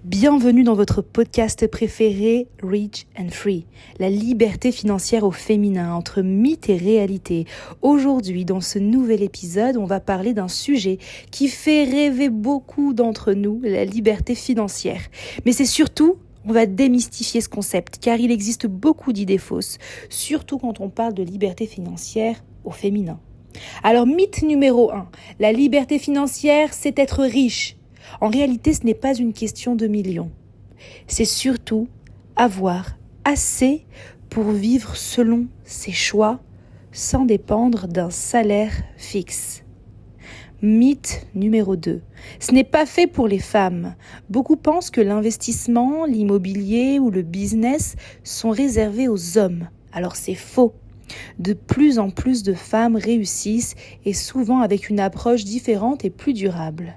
Bienvenue dans votre podcast préféré, Rich and Free, la liberté financière au féminin, entre mythe et réalité. Aujourd'hui, dans ce nouvel épisode, on va parler d'un sujet qui fait rêver beaucoup d'entre nous, la liberté financière. Mais c'est surtout, on va démystifier ce concept, car il existe beaucoup d'idées fausses, surtout quand on parle de liberté financière au féminin. Alors, mythe numéro 1, la liberté financière, c'est être riche. En réalité, ce n'est pas une question de millions. C'est surtout avoir assez pour vivre selon ses choix, sans dépendre d'un salaire fixe. Mythe numéro 2. Ce n'est pas fait pour les femmes. Beaucoup pensent que l'investissement, l'immobilier ou le business sont réservés aux hommes. Alors c'est faux. De plus en plus de femmes réussissent et souvent avec une approche différente et plus durable.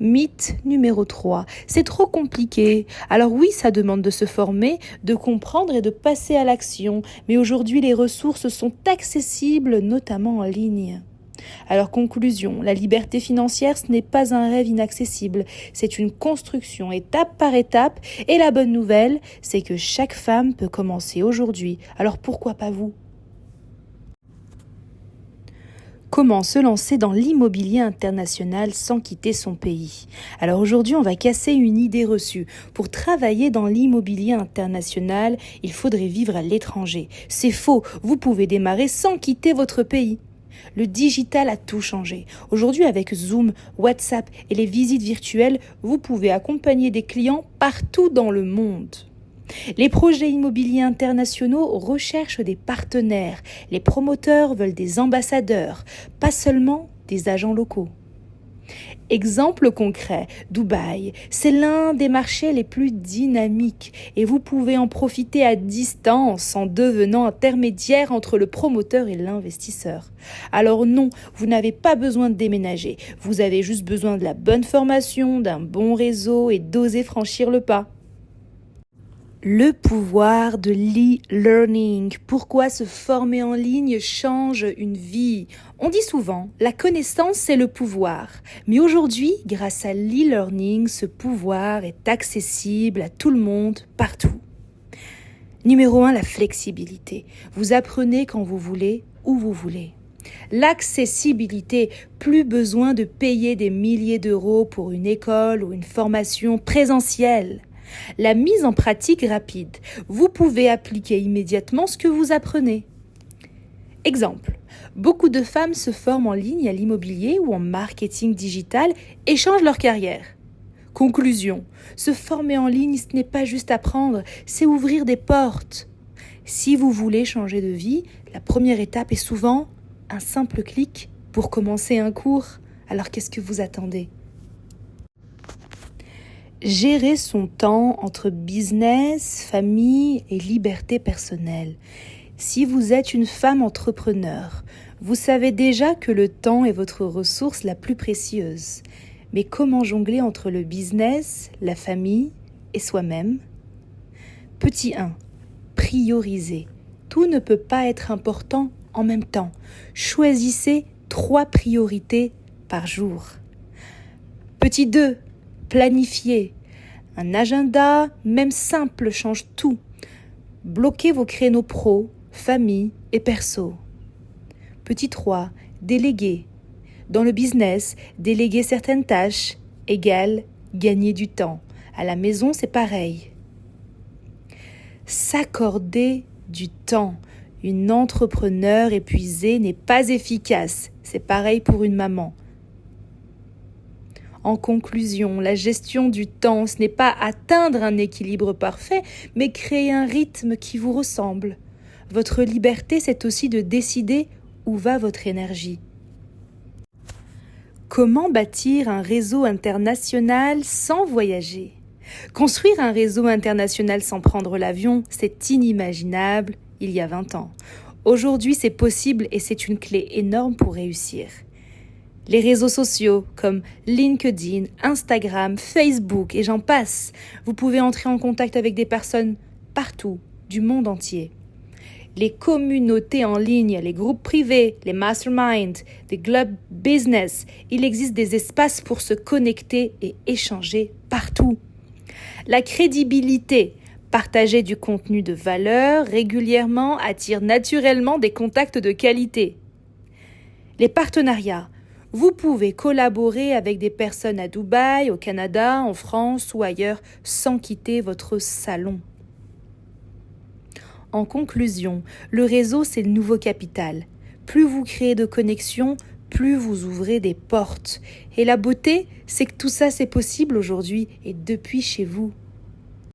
Mythe numéro 3. C'est trop compliqué. Alors oui, ça demande de se former, de comprendre et de passer à l'action. Mais aujourd'hui, les ressources sont accessibles, notamment en ligne. Alors conclusion, la liberté financière, ce n'est pas un rêve inaccessible. C'est une construction étape par étape. Et la bonne nouvelle, c'est que chaque femme peut commencer aujourd'hui. Alors pourquoi pas vous ? Comment se lancer dans l'immobilier international sans quitter son pays ? Alors aujourd'hui, on va casser une idée reçue. Pour travailler dans l'immobilier international, il faudrait vivre à l'étranger. C'est faux, vous pouvez démarrer sans quitter votre pays. Le digital a tout changé. Aujourd'hui, avec Zoom, WhatsApp et les visites virtuelles, vous pouvez accompagner des clients partout dans le monde. Les projets immobiliers internationaux recherchent des partenaires. Les promoteurs veulent des ambassadeurs, pas seulement des agents locaux. Exemple concret, Dubaï, c'est l'un des marchés les plus dynamiques et vous pouvez en profiter à distance en devenant intermédiaire entre le promoteur et l'investisseur. Alors non, vous n'avez pas besoin de déménager, vous avez juste besoin de la bonne formation, d'un bon réseau et d'oser franchir le pas. Le pouvoir de l'e-learning. Pourquoi se former en ligne change une vie ? On dit souvent, la connaissance c'est le pouvoir. Mais aujourd'hui, grâce à l'e-learning, ce pouvoir est accessible à tout le monde, partout. Numéro 1, la flexibilité. Vous apprenez quand vous voulez, où vous voulez. L'accessibilité, plus besoin de payer des milliers d'euros pour une école ou une formation présentielle. La mise en pratique rapide. Vous pouvez appliquer immédiatement ce que vous apprenez. Exemple. Beaucoup de femmes se forment en ligne à l'immobilier ou en marketing digital et changent leur carrière. Conclusion. Se former en ligne, ce n'est pas juste apprendre, c'est ouvrir des portes. Si vous voulez changer de vie, la première étape est souvent un simple clic pour commencer un cours. Alors qu'est-ce que vous attendez ? Gérer son temps entre business, famille et liberté personnelle. Si vous êtes une femme entrepreneur, vous savez déjà que le temps est votre ressource la plus précieuse. Mais comment jongler entre le business, la famille et soi-même ? Petit 1. Prioriser. Tout ne peut pas être important en même temps. Choisissez 3 priorités par jour. Petit 2. Planifier. Un agenda, même simple, change tout. Bloquez vos créneaux pro, famille et perso. Petit 3. Déléguer. Dans le business, déléguer certaines tâches égale gagner du temps. À la maison, c'est pareil. S'accorder du temps. Une entrepreneure épuisée n'est pas efficace. C'est pareil pour une maman. En conclusion, la gestion du temps, ce n'est pas atteindre un équilibre parfait, mais créer un rythme qui vous ressemble. Votre liberté, c'est aussi de décider où va votre énergie. Comment bâtir un réseau international sans voyager ? Construire un réseau international sans prendre l'avion, c'est inimaginable il y a 20 ans. Aujourd'hui, c'est possible et c'est une clé énorme pour réussir. Les réseaux sociaux comme LinkedIn, Instagram, Facebook et j'en passe. Vous pouvez entrer en contact avec des personnes partout, du monde entier. les communautés en ligne, les groupes privés, les masterminds, des clubs business. Il existe des espaces pour se connecter et échanger partout. La crédibilité. Partager du contenu de valeur régulièrement attire naturellement des contacts de qualité. Les partenariats. Vous pouvez collaborer avec des personnes à Dubaï, au Canada, en France ou ailleurs sans quitter votre salon. En conclusion, le réseau, c'est le nouveau capital. Plus vous créez de connexions, plus vous ouvrez des portes. Et la beauté, c'est que tout ça, c'est possible aujourd'hui et depuis chez vous.